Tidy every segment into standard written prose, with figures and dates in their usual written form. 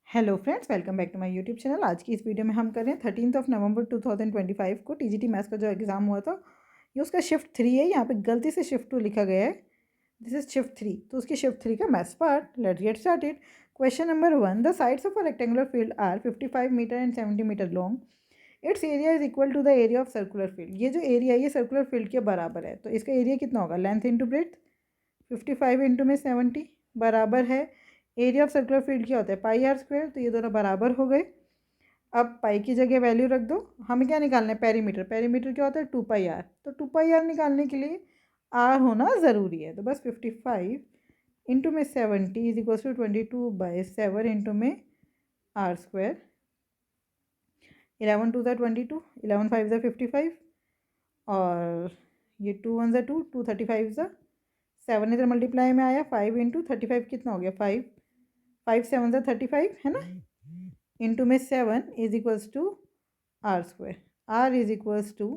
Hello friends, welcome back to my YouTube channel. आज की इस वीडियो में हम कर रहे हैं 13 नवंबर 2025 को टीजीटी मैथ्स का जो एग्ज़ाम हुआ था, ये उसका शिफ्ट 3 है। यहाँ पे गलती से शिफ्ट 2 लिखा गया है, दिस इज शिफ्ट 3, तो उसकी शिफ्ट 3 का maths part. Let's get started. Question number 1, the sides of a rectangular field are 55 metre and 70 metre long. Its area is equal to the area of circular field. ये जो area है ये circular field के बराबर है, तो इसका area कितना होगा? लेंथ इंटू ब्रेथ, 55 इंटू में 70 बराबर है एरिया ऑफ सर्कुलर फील्ड क्या होता है? पाई आर स्क्वायर। तो ये दोनों बराबर हो गए। अब पाई की जगह वैल्यू रख दो। हमें क्या निकालना है? पेरीमीटर। पेरीमीटर क्या होता है? 2 पाई आर। तो 2 पाई आर निकालने के लिए आर होना ज़रूरी है, तो बस 55 इंटू में 70 इज इक्वल टू 22/7 इंटू में आर स्क्वायर। 11 टू ज़ा 22, 11 5 ज़ा 55, और ये 2 1 ज़ा 2, 2 35 ज़ा 7 इधर मल्टीप्लाई में आया। 5 इंटू 35 कितना हो गया? 5 5 7 ज़ा 35 है ना, इंटू में 7 is equals to R square. R is equals to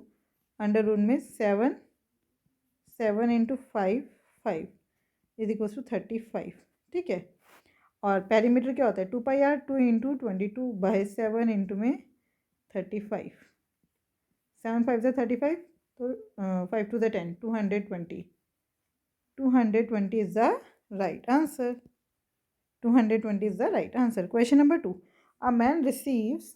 under root में 7 7 इंटू 5 5 इज इक्वल्स टू 35। ठीक है। और पेरीमीटर क्या होता है? 2 पाई आर, 2 इंटू 22/7 इंटू में 35। 7 5 ज़ा 35, तो 5 2 ज़ा 10, 220। 220 is the right answer. 220 is the right answer. Question number 2. A man receives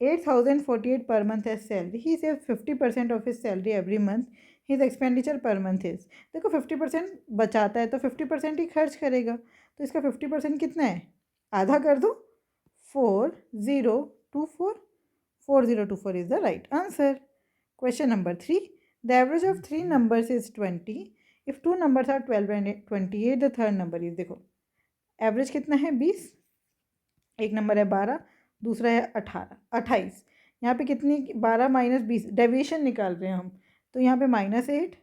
8,048 per month as salary. He saves 50% of his salary every month. His expenditure per month is, देखो 50% बचाता है तो 50% ही खर्च करेगा, तो इसका 50% कितना है? आधा कर दो। 4024, 4024 is the right answer. Question number 3. The average of 3 numbers is 20. If 2 numbers are 12 and 28, the third number is, देखो एवरेज कितना है? 20। एक नंबर है 12, दूसरा है 28। यहाँ पे कितनी? 12 माइनस 20, डेविएशन निकाल रहे हैं हम, तो यहाँ पे -8,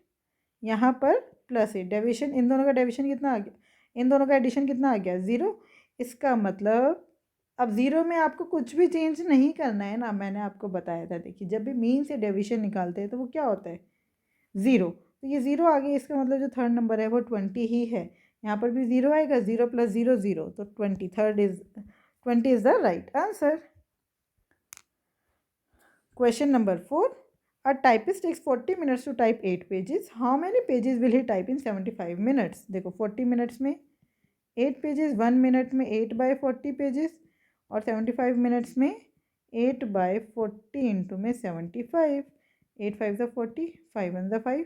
यहाँ पर +8। डेविएशन, इन दोनों का डेविएशन कितना आ गया? इन दोनों का एडिशन कितना आ गया? 0। इसका मतलब अब 0 में आपको कुछ भी चेंज नहीं करना है ना, मैंने आपको बताया था। देखिए, जब भी मीन से डेविएशन निकालते हैं तो वो क्या होता है? 0। तो ये 0 आ गया, इसका मतलब जो थर्ड नंबर है वो 20 ही है। यहाँ पर भी 0 आएगा, 0 + 0 0, तो 20 is the right answer. Question number 4. A typist takes 40 minutes to type 8 pages. How many pages will he type in 75 minutes? देखो 40 मिनट्स में 8 पेजेस, 1 मिनट में 8/40 पेजेस, और 75 मिनट्स में 8/40 इंटू में 75। 8 5 ज़ा 40, 5 1 ज़ा 5,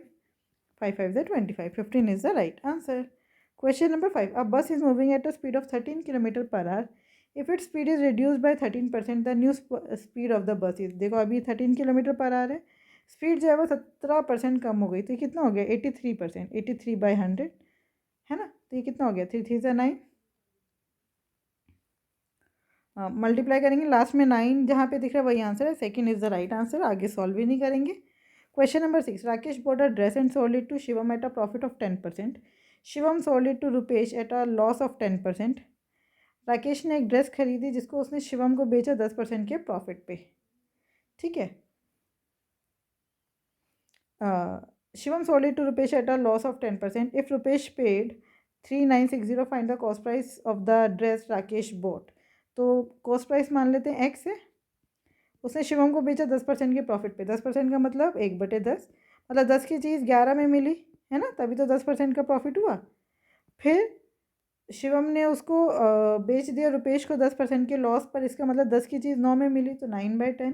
5 5 ज़ा 25। 15 is the right answer. Question number 5. A bus is moving at a speed of 13 km per hour. If its speed is reduced by 13%, the new speed of the bus is, देखो अभी 13 km/h है, speed जो है वो 17% कम हो गई, तो ये कितना हो गया? 83%। 83/100 है ना, तो ये कितना हो गया? 3 3 ज़ा 9, मल्टीप्लाई करेंगे लास्ट में 9 जहाँ पे दिख रहा है वही आंसर है। Second is the right answer. आगे सॉल्व ही नहीं करेंगे। Question number 6. Rakesh bought a dress and sold it to Shivam at a profit of 10%. Shivam sold it to Rupesh at a loss of 10%. Rakesh ने एक ड्रेस खरीदी जिसको उसने शिवम को बेचा 10% के प्रॉफिट पे। ठीक है। Shivam sold it to Rupesh at a loss of 10%. If Rupesh paid 3960, find the cost price of the dress Rakesh bought. तो कॉस्ट प्राइस मान लेते हैं एक्स है। उसने शिवम को बेचा 10% के प्रॉफिट पे। 10% का मतलब 1/10, मतलब 10 की चीज़ 11 में मिली है ना, तभी तो 10% का प्रॉफिट हुआ। फिर शिवम ने उसको बेच दिया रुपेश को 10% के लॉस पर, इसका मतलब 10 की चीज़ 9 में मिली, तो 9/10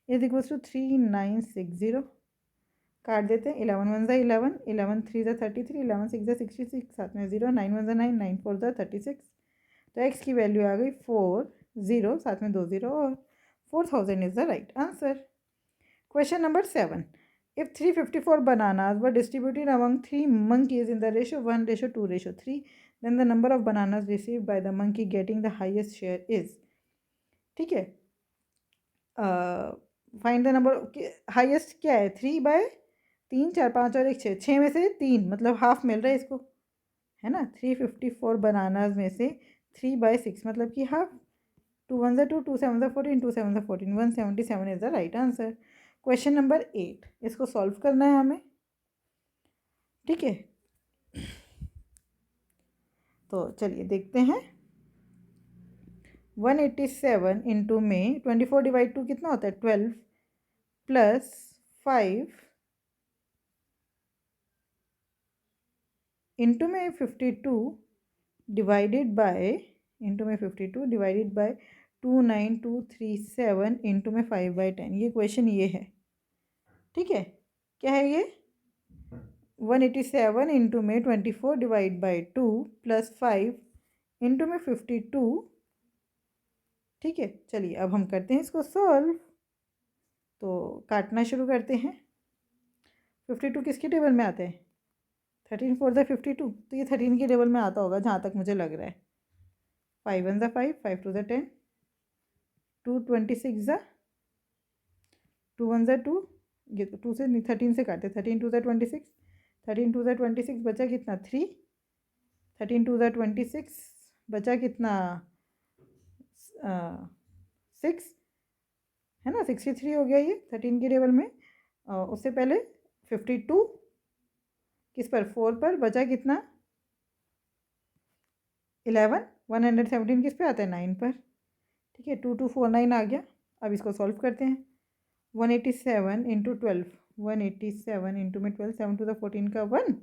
इज इक्वल्स टू 3960। काट देते हैं। 11 1 ज़ा 11, 11 3 ज़ा 33, 11 6 ज़ा 66, साथ में 0, 9 1 ज़ा 9, 9 4 ज़ा 36। तो एक्स की वैल्यू आ गई 40, साथ में 2 0, और 4000 is the right answer. Question number 7. If 354 bananas were distributed among 3 monkeys in the ratio 1:2:3, then the number of bananas received by the monkey getting the highest share is. ठीक है। Find the number, highest क्या है? 3/3, 4 5 और 1 6, 6 में से 3, मतलब half मिल रहा है इसको, है ना। 354 बनानाज में से 3/6 मतलब कि हाफ। 2 1 ज़ा 2, 2 7 ज़ा 14, 2 7 ज़ा 14, 177 is the right answer. Question number 8. इसको सॉल्व करना है हमें। ठीक है, तो चलिए देखते हैं। 187 इंटू में 24 डिवाइड 2 कितना होता है 12 प्लस 5 इंटू में 52 डिवाइडेड बाय 29237 इंटू में 5/10। ये क्वेश्चन ये है, ठीक है। क्या है ये 187 इंटू में 24 डिवाइड बाय 2 प्लस 5 इंटू में 52, ठीक है। चलिए अब हम करते हैं इसको सॉल्व। तो काटना शुरू करते हैं। 52 किसके टेबल में आते हैं 13 4 ज़ा 52, तो ये 13 के टेबल में आता होगा जहाँ तक मुझे लग रहा है। 5 1 ज़ा 5, 5 2 ज़ा 10, 2 26 ज़ा 2 1 ज़ा 2, ये तो 2 से नहीं 13 से काटे, 13 2 ज़ा 26, 13 2 ज़ा 26 बचा कितना 3, 13 2 ज़ा 26 बचा कितना 6 है ना, 63 हो गया ये 13 के टेबल में। उससे पहले 52 किस पर 4 पर बचा कितना 11, 117 किस पे आता है 9 पर, ठीक है। 2249 आ गया। अब इसको सॉल्व करते हैं। 187 इंटू 12, 187 इंटू में 12, 7 टू द 14 का 1,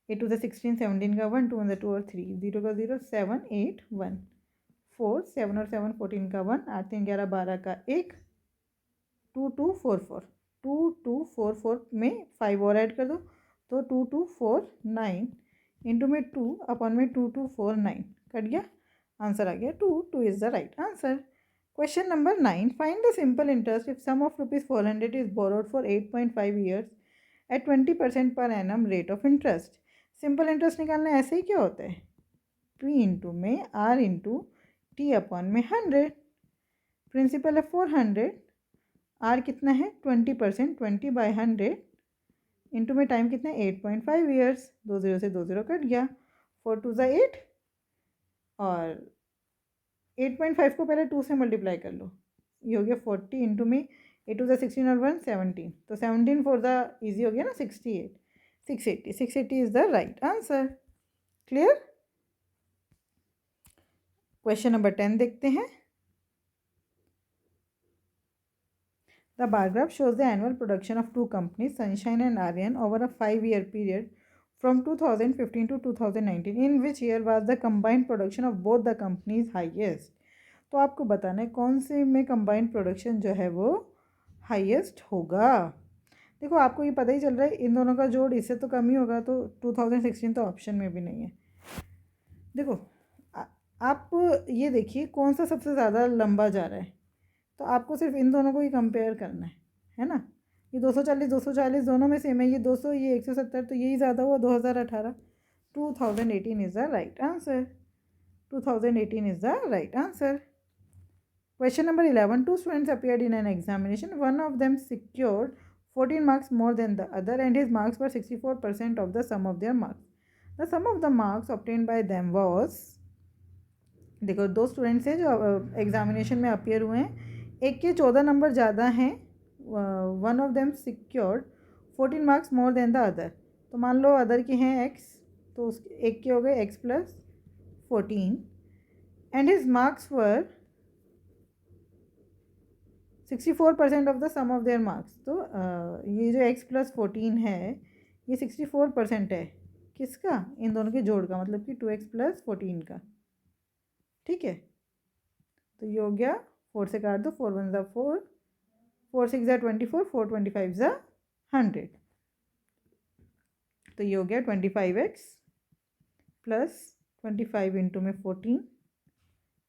8 टू द 16, 17 का 1, 2 1 2 और 3, 0 का 0, 7 8 1 4, 7 और 7 14 का 1, 8 3 11 12 का 1, 2 2 4 4, 2 2 4 4 में 5 और ऐड कर दो तो 2 2 4 9 इंटू में 2 अपॉन में 2 2 4 9 कट गया, आंसर आ गया 2, 2 is the right answer. Question number 9, find the simple interest if sum of ₹400 is borrowed for 8.5 years at 20% per annum rate of interest. Simple interest निकालना ऐसे ही क्या होता है P इंटू में R इंटू T अपॉन में 100, principal है 400, R कितना है 20%, 20 बाई 100 इंटू में टाइम कितना है 8.5 ईयर्स, 2 0 से 2 0 कट गया, 4 2 ज़ा 8 और 8.5 को पहले 2 से मल्टीप्लाई कर लो, ये हो गया 40 इंटू में 8 टू ज़ा 16 और 1 17, तो 17 4 ज़ा ईजी हो गया ना 68, 680 is the right answer. Clear. Question number 10 देखते हैं। The bar graph shows the annual production of two companies, Sunshine and Aryan, over a 5-year period from 2015 to 2019. In which year was the combined production of both the companies highest? तो आपको बताना है कौन से में combined production जो है वो highest होगा। देखो आपको ये पता ही चल रहा है इन दोनों का जोड़ इससे तो कम ही होगा, तो 2016 तो ऑप्शन में भी नहीं है। देखो आप ये देखिए कौन सा सबसे ज़्यादा लंबा जा रहा है, तो आपको सिर्फ इन दोनों को ही कंपेयर करना है ना। ये 240 दोनों में सेम है, ये 200 ये 170, तो यही ज़्यादा हुआ 2018, 2018 is the right answer, 2018 is the right answer. Question number 11, two students appeared in an examination, one of them secured 14 marks more than the other and his marks were 64% of the sum of their marks. The sum of the marks obtained by them was, देखो दो students हैं जो examination में appear हुए हैं, एक के 14 number ज़्यादा हैं, one of them secured 14 marks more than the other, तो मान लो अदर के हैं x, तो उस एक के हो गए x plus 14 and his marks were 64% of the sum of their marks. तो ये जो x प्लस 14 है ये 64% है किसका, इन दोनों के जोड़ का, मतलब कि 2x प्लस 14 का, ठीक है। तो ये हो गया 4 से काट दो, 4 1 ज़ा 4, 4 6 ज़ा 24, 4 25 ज़ा 100, तो ये हो गया 25x प्लस 25 इंटू में 14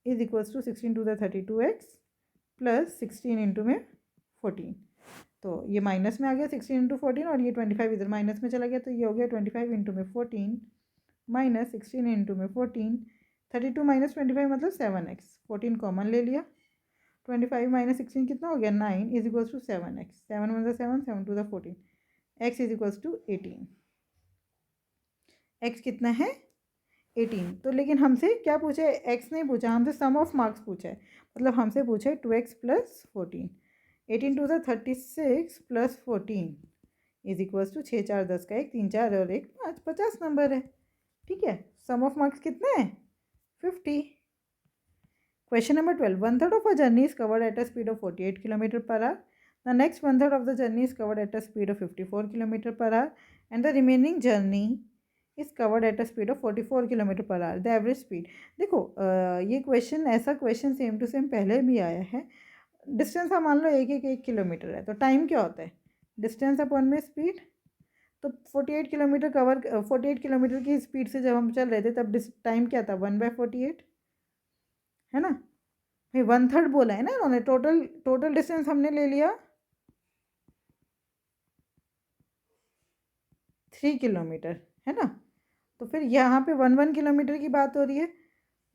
is equals to 16 to the 32x plus 16 into में 14, तो ये माइनस में आ गया 16 इंटू 14 और ये 25 इधर माइनस में चला गया, तो ये हो गया 25 इंटू में 14 माइनस 16 इंटू में 14, 32 माइनस 25 मतलब 7x, 14 कॉमन ले लिया, 25 माइनस 16 कितना हो गया 9 is equals to 7x, 7 1 7, 7 2 14, x is equals to 18, x कितना है 18, तो लेकिन हमसे क्या पूछा है, x नहीं पूछा, हमसे सम ऑफ मार्क्स पूछा है, मतलब हमसे पूछा है 2x plus 14, 18 two 36 plus 14 is equals to 6 4 10 का 1 3 4 और 1 5 50 नंबर है, ठीक है। सम ऑफ मार्क्स कितना है 50. Question number 12. 1/3 of a journey is covered at a speed of 48 km per hour. The next 1/3 of the journey is covered at a speed of 54 km per hour, and the remaining journey is covered at a speed of 44 km per hour. The average speed. देखो ये question ऐसा question same to same पहले भी आया है. Distance हम मान लो 1 kilometre है, तो टाइम क्या होता है? डिस्टेंस अपॉन में स्पीड. तो 48 किलोमीटर कवर 48 किलोमीटर की स्पीड से जब हम चल रहे थे तब टाइम क्या था? 1/48 है ना भाई. 1/3 बोला है ना उन्होंने. टोटल डिस्टेंस हमने ले लिया 3 किलोमीटर है ना. तो फिर यहाँ पे 1 किलोमीटर की बात हो रही है.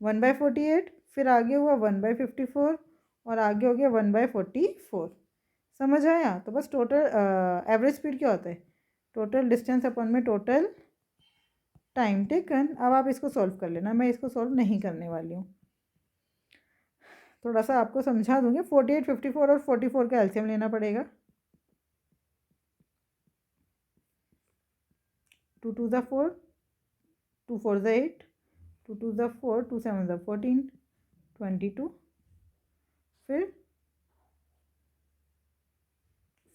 1/48 फिर आगे हुआ 1/54 और आगे हो गया 1/44. समझ आया? तो बस टोटल एवरेज स्पीड क्या होता है? टोटल डिस्टेंस अपॉन में टोटल टाइम टेकन. अब आप इसको सॉल्व कर लेना, मैं इसको सॉल्व नहीं करने वाली हूँ. थोड़ा सा आपको समझा दूंगी. 48, 54 और 44 का एलसीएम लेना पड़ेगा. 2 2 ज़ा 4, 2 4 ज़ा 8, 2 2 ज़ा 4, 2 7 ज़ा 14, 22.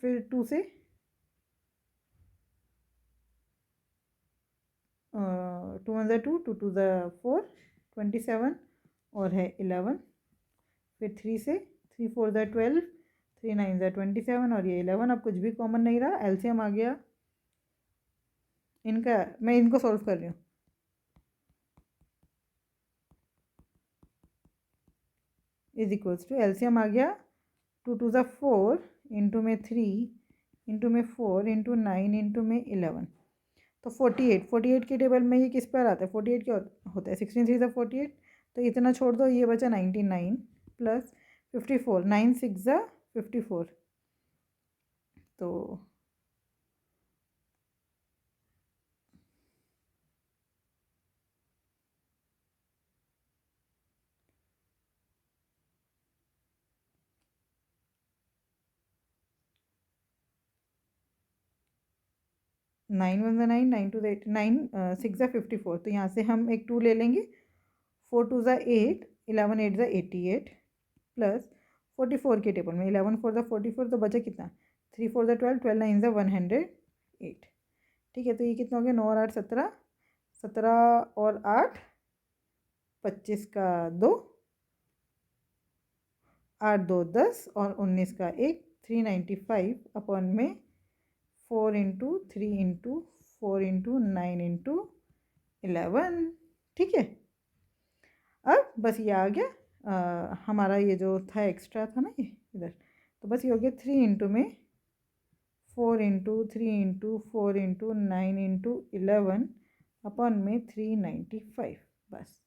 फिर 2 से 2 1 ज़ा 2, 2 2 ज़ा 4, 27 और है 11. फिर 3 से 3 4 ज़ा 12, 3 9 ज़ा 27 और ये 11. अब कुछ भी कॉमन नहीं रहा, एलसीएम आ गया इनका. मैं इनको सॉल्व कर रही हूँ. इज इक्वल्स टू एलसीएम आ गया 2 2 ज़ा 4 इंटू में 3 इंटू में 4 इंटू 9 इंटू में 11. तो 48 की टेबल में ये किस पर आता है? 48 क्या होता है? 16 3 ज़ा 48. तो इतना छोड़ दो, ये बचा 99 प्लस 54. 9 6 ज़ा 54. तो 9 1 ज़ा 9, 9 2 ज़ा 8, 9 6 ज़ा 54. तो यहाँ से हम एक 2 ले लेंगे. 4 2 ज़ा 8, 11 8 ज़ा 88 प्लस 44 के टेबल में 11 4 ज़ा 44. तो बचा कितना? 3 4 ज़ा 12, 12 9 ज़ा 108. ठीक है. तो ये कितना हो गया? 9 और 8 17, 17 और 8 25 का 2, 8 2 10 और 19 का 1. 395 अपॉन में 4 इंटू 3 इंटू 4 इंटू 9 इंटू 11. ठीक है. अब बस ये आ गया हमारा ये जो था एक्स्ट्रा था ना ये इधर. तो बस ये हो गया 3 इंटू में 4 into 3 into 4 into 9 into 11 upon में 395. बस.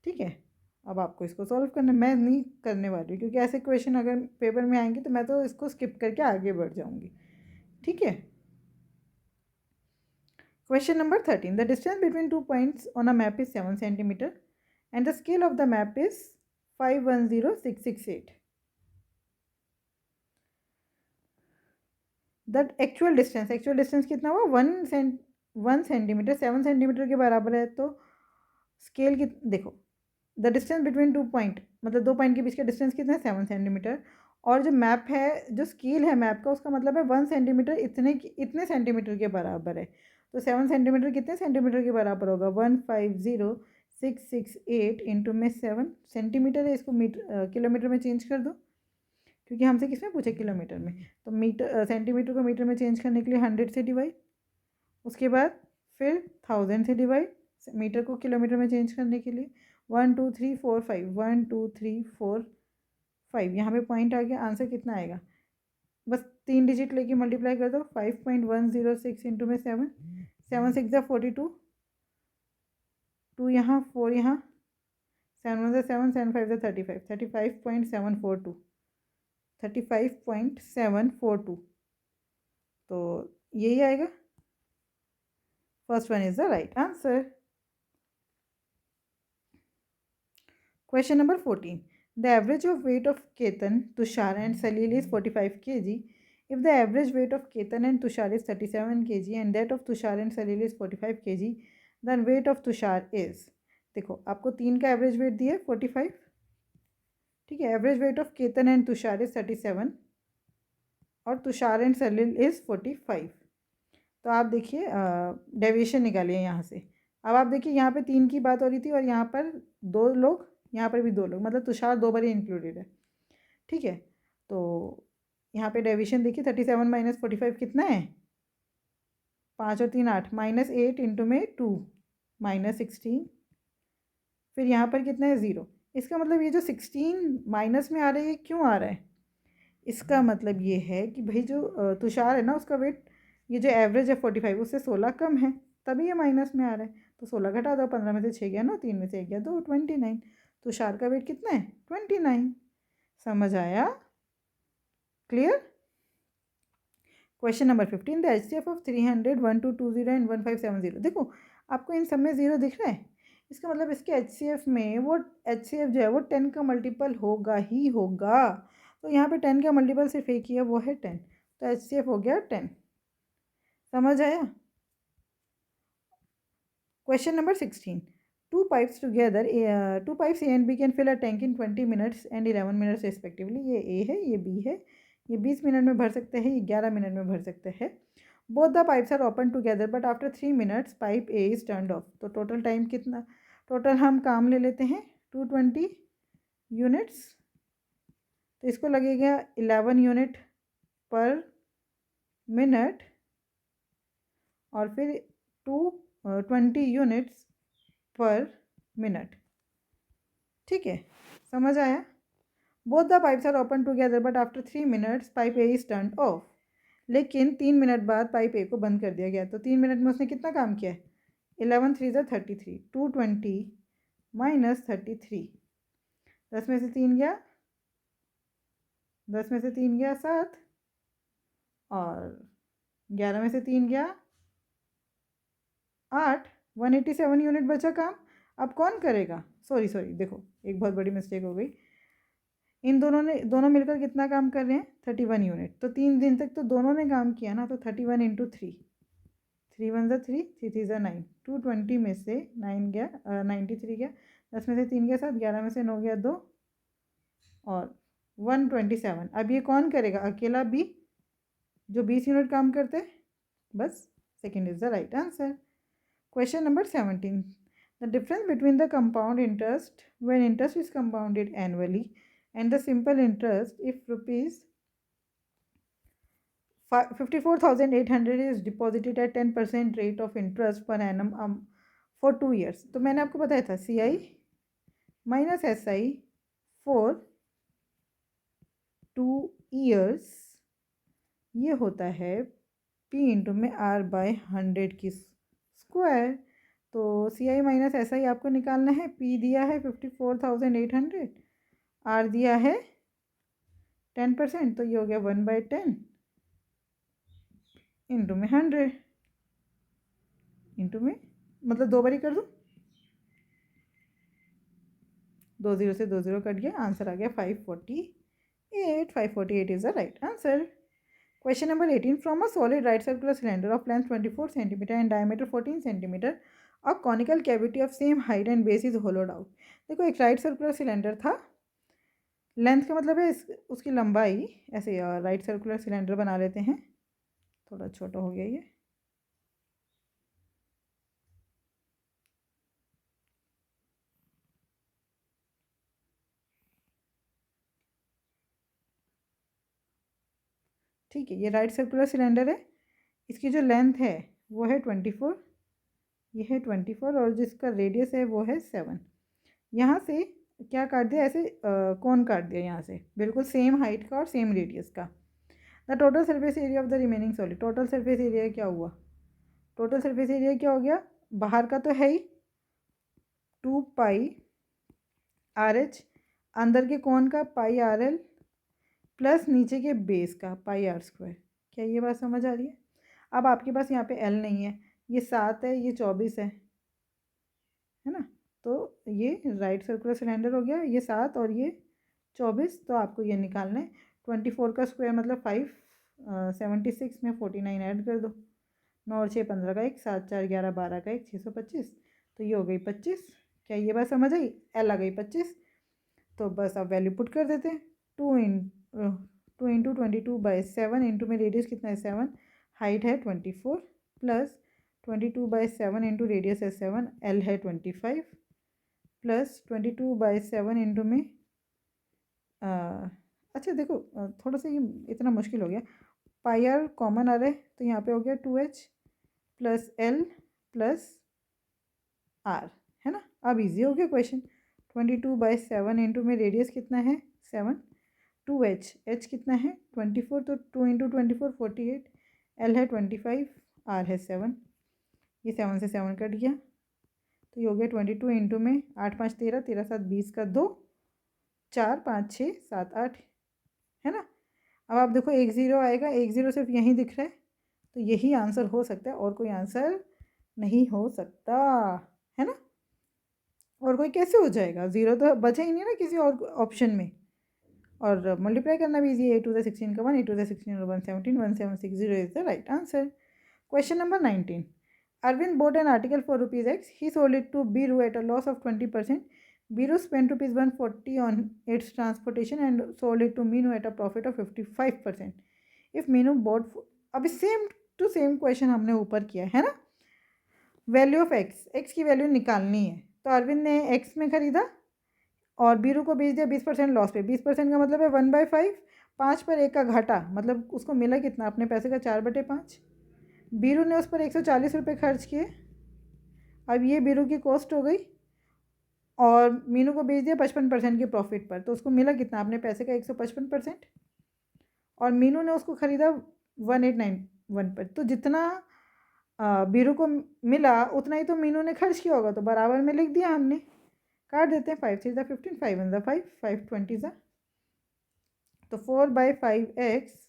ठीक है. अब आपको इसको सॉल्व करना. मैं नहीं करने वाली क्योंकि ऐसे क्वेश्चन अगर पेपर में आएंगे तो मैं तो इसको स्किप करके आगे बढ़ जाऊंगी. ठीक है. Question number 13. The distance between 2 points on a map is 7 centimeter and the scale of the map is 510668. The actual distance कितना हुआ? 1 सेंटीमीटर. 7 सेंटीमीटर के बराबर है. तो स्केल की देखो, द डिस्टेंस बिटवीन 2 पॉइंट मतलब 2 पॉइंट के बीच का डिस्टेंस कितना है? 7 सेंटीमीटर. और जो मैप है, जो स्केल है मैप का, उसका मतलब है 1 सेंटीमीटर इतने सेंटीमीटर के बराबर है. तो 7 सेंटीमीटर कितने सेंटीमीटर के बराबर होगा? 150,668 इंटू में 7 सेंटीमीटर है. इसको किलोमीटर में चेंज कर दो क्योंकि हमसे किसमें पूछे? किलोमीटर में. तो सेंटीमीटर को मीटर में चेंज करने के लिए 100 से डिवाइड, उसके बाद फिर 1000 से डिवाइड, मीटर को किलोमीटर में चेंज करने के लिए 1 2 3 4 5 1 2 3 4 5. यहाँ पे पॉइंट आ गया. आंसर कितना आएगा? बस 3 डिजिट लेके मल्टीप्लाई कर दो. 5.106 इंटू में 7, 7 6 ज़ा 42, 2 यहाँ 4 यहाँ, 7 1 ज़ा 7, 7 5 ज़ा 35, 35.742, 35.742. तो यही आएगा. First one is the right answer. Question number 14. The average of weight of Ketan, Tushar and Salil is 45 kg. If the average weight of Ketan and Tushar is 37 kg and that of Tushar and Salil is 45 kg, then weight of Tushar is. देखो आपको 3 का average weight दिया है 45, ठीक है। Average weight of Ketan and Tushar is 37 और Tushar and Salil is 45। तो आप देखिए डेविएशन निकालिए यहाँ से। अब आप देखिए यहाँ पे 3 की बात हो रही थी और यहाँ पर 2 लोग, यहाँ पर भी 2 लोग, मतलब तुषार 2 बार ही इंक्लूडेड है, ठीक है। तो यहाँ पे डेविएशन देखिए 37 माइनस 45 कितना है, 5 और 3 8, -8 इंटू में 2 -16, फिर यहाँ पर कितना है 0। इसका मतलब ये जो 16 माइनस में आ रहा है ये क्यों आ रहा है, इसका मतलब ये है कि भाई जो तुषार है ना उसका वेट, ये जो एवरेज है 45 उससे 16 कम है, तभी ये माइनस में आ रहा है। तो 16 घटा दो, 15 में से 6 गया 9, 3 में से 1 गया 2, 29। तुषार का वेट कितना है 29। समझ आया, clear. Question number 15, the HCF of 300 1220 and 1570। देखो आपको इन सब में 0 दिख रहा है, इसका मतलब इसके HCF में वो HCF जो है वो 10 का मल्टीपल होगा ही होगा। तो यहाँ पे 10 का मल्टीपल सिर्फ एक ही है, वो है 10, तो HCF हो गया 10। समझ आया। Question number 16, two pipes A and B can fill a tank in 20 minutes and 11 minutes respectively। ये A है, ये B है, ये 20 मिनट में भर सकते हैं, ये 11 मिनट में भर सकते हैं। Both the pipes are open together but after 3 minutes pipe A is turned off. तो टोटल टाइम कितना, टोटल हम काम ले लेते हैं 220 यूनिट्स, तो इसको लगेगा 11 यूनिट पर मिनट और फिर 220 यूनिट्स पर मिनट, ठीक है। समझ आया। Both the pipes are open together but after 3 minutes pipe A is turned off. लेकिन 3 मिनट बाद पाइप ए को बंद कर दिया गया। तो 3 मिनट में उसने कितना काम किया है, 11 3 33, 220 माइनस 33, 10 में से 3 गया, 10 में से 3 गया 7 और 11 में से 3 गया 8, 187 यूनिट बचा काम। अब कौन करेगा, सॉरी देखो एक बहुत बड़ी मिस्टेक हो गई, इन दोनों मिलकर कितना काम कर रहे हैं 31 यूनिट। तो 3 दिन तक तो दोनों ने काम किया ना, तो 31 इंटू 3, 3 1 ज़ा 3, 3 3 ज़ा 9, 220 में से 9 गया 93 गया, 10 में से 3 गया 7, 11 में से 9 गया 2 और 127। अब ये कौन करेगा, अकेला भी जो 20 यूनिट काम करते हैं, बस second is the right answer. Question number 17, the difference between the compound interest when interest is compounded annually and the simple interest if rupees 54,800 is deposited at 10% rate of interest per annum for 2 years। तो मैंने आपको बताया था CI minus SI for 2 years ये होता है P into में R bye 100 की स्क्वायर। तो CI माइनस SI आपको निकालना है, P दिया है 54,800, R दिया है 10%, तो ये हो गया 1/10 इंटू में 100 इंटू में, मतलब 2 बारी कर दूँ, 2 0 से 2 0 कट गया, आंसर आ गया 548। 548 is the right answer. Question number 18, from a solid right circular cylinder of length 24 centimetre and diameter 14 centimetre a conical cavity of same height and base is होलोड out. देखो एक राइट सर्कुलर सिलेंडर था, length का मतलब है उसकी लंबाई, ऐसे right circular cylinder बना लेते हैं, थोड़ा छोटा हो गया ये, ठीक है। ये राइट सर्कुलर सिलेंडर है, इसकी जो लेंथ है वो है 24, ये है 24 और जिसका रेडियस है वो है 7। यहाँ से क्या काट दिया, ऐसे कौन काट दिया यहाँ से, बिल्कुल सेम हाइट का और सेम रेडियस का। The total surface area of the remaining solid, total surface area क्या हुआ, टोटल सरफेस एरिया क्या हो गया, बाहर का तो है ही 2 पाई RH, अंदर के कौन का पाई RL प्लस नीचे के बेस का पाई R²। क्या ये बात समझ आ रही है। अब आपके पास यहाँ पे L नहीं है, ये 7 है, ये 24 है ना, तो ये राइट सर्कुलर सिलेंडर हो गया, ये 7 और ये 24, तो आपको ये निकालना है 24 का स्क्वायर मतलब 576 में 49 ऐड कर दो, 9 और 6 15 का 1, 7 4 11 12 का 1, 625, तो ये हो गई 25, क्या ये बात समझ आई? एल आ गई 25, तो बस अब वैल्यू पुट कर देते हैं। 2 इंटू 22/7 इंटू में रेडियस कितना है 7, हाइट है 24, प्लस 22/7 इंटू रेडियस है 7, एल है 25, प्लस 22/7 इंटू में अच्छा देखो थोड़ा सा ये इतना मुश्किल हो गया, पाई आर कॉमन आ रहा है तो यहाँ पे हो गया 2h plus L plus are, है ना। अब इजी हो गया क्वेश्चन। 22/7 इंटू में रेडियस कितना है 7, 2h, h कितना है 24, तो 2 इंटू 24 48, एल है 25, आर है 7, ये 7 से 7 कट गया, तो ये हो गया 22 इंटू में 8 5 13, 13 7 20 का 2, 4 5 6 7 8, है ना। अब आप देखो एक ज़ीरो आएगा, एक ज़ीरो सिर्फ यहीं दिख रहा है, तो यही आंसर हो सकता है और कोई आंसर नहीं हो सकता, है ना। और कोई कैसे हो जाएगा, ज़ीरो तो बचा ही नहीं ना किसी और ऑप्शन में। और मल्टीप्लाई करना भी इजी है, 8 to the 16 का 1, 8 to the 16 और 117, 1760 is the right answer. Question number 19, Arvind bought an article for rupees X. He sold it to Biru at a loss of 20%. Biru spent rupees 140 on its transportation and sold it to Minu at a profit of 55%. If Minu bought, अभी same to same question हमने ऊपर किया है ना। Value of x, x की value निकालनी है, तो अरविंद ने एक्स में खरीदा और बीरू को बेच दिया 20% लॉस पे। 20% का मतलब है 1/5, 5 पर 1 का घाटा, मतलब उसको मिला कितना, अपने पैसे का 4/5। बीरू ने उस पर 140 रुपये खर्च किए, अब ये बीरू की कॉस्ट हो गई, और मीनू को बेच दिया 55% के प्रॉफिट पर, तो उसको मिला कितना, अपने पैसे का 155%, और मीनू ने उसको ख़रीदा 1891 पर, तो जितना बीरू को मिला उतना ही तो मीनू ने खर्च किया होगा, तो बराबर में लिख दिया हमने। काट देते हैं, 5 3 15, 5 1 5, 5 20, तो 4/5x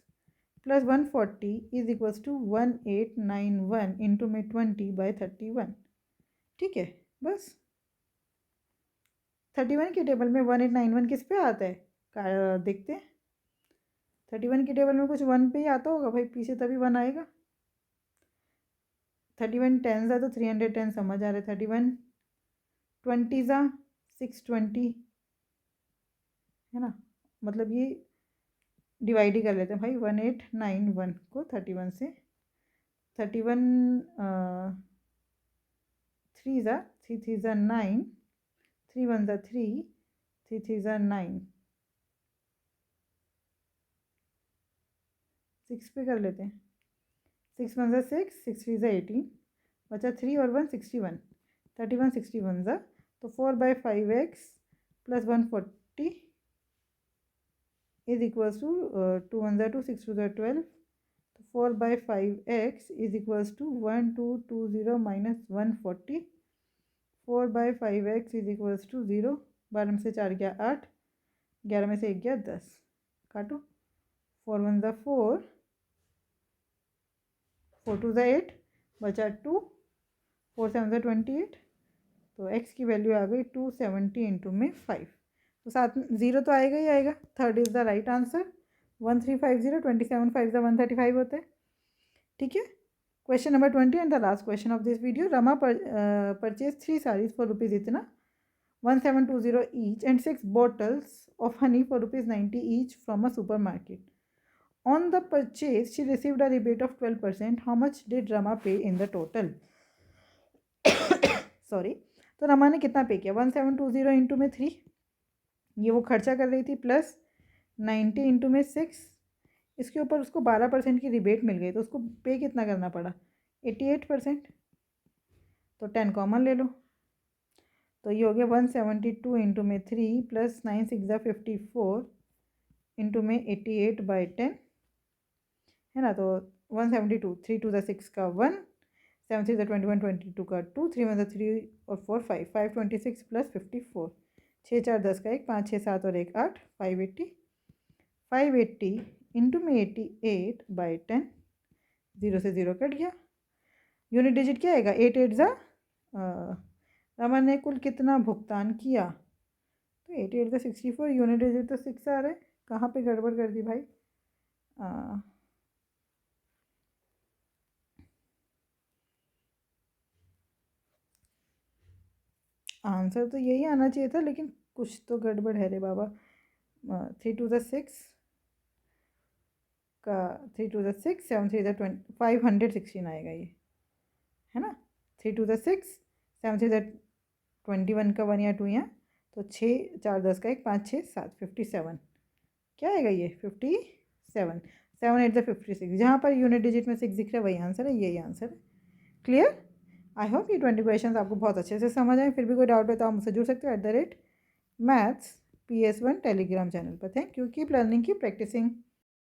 plus 140 is equals to 1891 into में 20/31। ठीक है, बस 31 के टेबल में 1891 किस पे आता है, देखते हैं। 31 के टेबल में कुछ 1 पे ही आता होगा भाई, पीछे तभी 1 आएगा। 31 10 ज़ा तो 310 समझ आ रहा है, 31 20 ज़ा 620, है ना, मतलब ये डिवाइड ही कर लेते हैं भाई। 1891 को 31 से, 31 3 ज़ा 3 3 ज़ा 9, 3 1 ज़ा 3, 3 3 ज़ा 9, 6 पे कर लेते हैं। 6 1 ज़ा 6, 6 3 ज़ा 18, बचा 3 और 1 61, 31 61 ज़ा, तो 4/5x plus 140 is equals to 2 1 ज़ा 2, 6 2 ज़ा 12, तो 4/5x is equals to 1220 minus 140, 4/5x is equals to 0, 12 में से 4 गया 8, 11 में से 1 गया 10, काटो, 4 1 ज़ा 4, 4 2 ज़ा 8, बचा 2, 4 7 ज़ा 28, तो x की वैल्यू आ गई 270 इंटू में 5, तो साथ में 0 तो आएगा ही आएगा। Third is the right answer. 1350, 27 5 ज़ा 135 होता है। ठीक है, question number 20 and the last question of this video. Rama purchase 3 sarees for rupees इतना, 1720 each and 6 bottles of honey for rupees 90 each from a supermarket. On the purchase, she received a rebate of 12%. How much did Rama pay in the total? Sorry, तो रमा ने कितना पे किया, 1720 into में 3, ये वो खर्चा कर रही थी, प्लस 90 इंटू में 6, इसके ऊपर उसको 12% की रिबेट मिल गई, तो उसको पे कितना करना पड़ा, 88%, तो 10 कॉमन ले लो, तो ये हो गया 172 इंटू में 3 प्लस 9 6 ज़ा 54 इंटू में 88/10, है ना, तो 172, 3 2 ज़ा 6 का 1, 7 3 ज़ा 21, 22 का 2, 3 1 ज़ा 3 और 4 5, 526 प्लस 54, 6 4 10 का 1, 5 6 7 और 1 8, 580, 580 इंटू में 88/10, 0 से 0 कट गया। यूनिट डिजिट क्या आएगा, 8 8 ज़ा, रमन ने कुल कितना भुगतान किया, तो 8 8 ज़ा 64, यूनिट डिजिट तो 6 आ रहा है, कहाँ पे गड़बड़ कर दी भाई, आंसर तो यही आना चाहिए था, लेकिन कुछ तो गड़बड़ है रे बाबा। 3 2 6 का 3 2 6 7 3 20 516 आएगा ये, है ना। 3 2 6 7 3 21 का 1 या 2 यहाँ, तो 6 4 10 का 1 5 6 7 57। क्या आएगा ये 57। 7 8 56, जहाँ पर यूनिट डिजिट में 6 दिख रहा है वही आंसर है, यही आंसर है। क्लियर। आई होप ये 20 क्वेश्चन आपको बहुत अच्छे से समझ आए। फिर भी कोई डाउट हो तो आप मुझसे जुड़ सकते हो @maths PS1 टेलीग्राम चैनल पर। Thank you, keep learning, keep practising.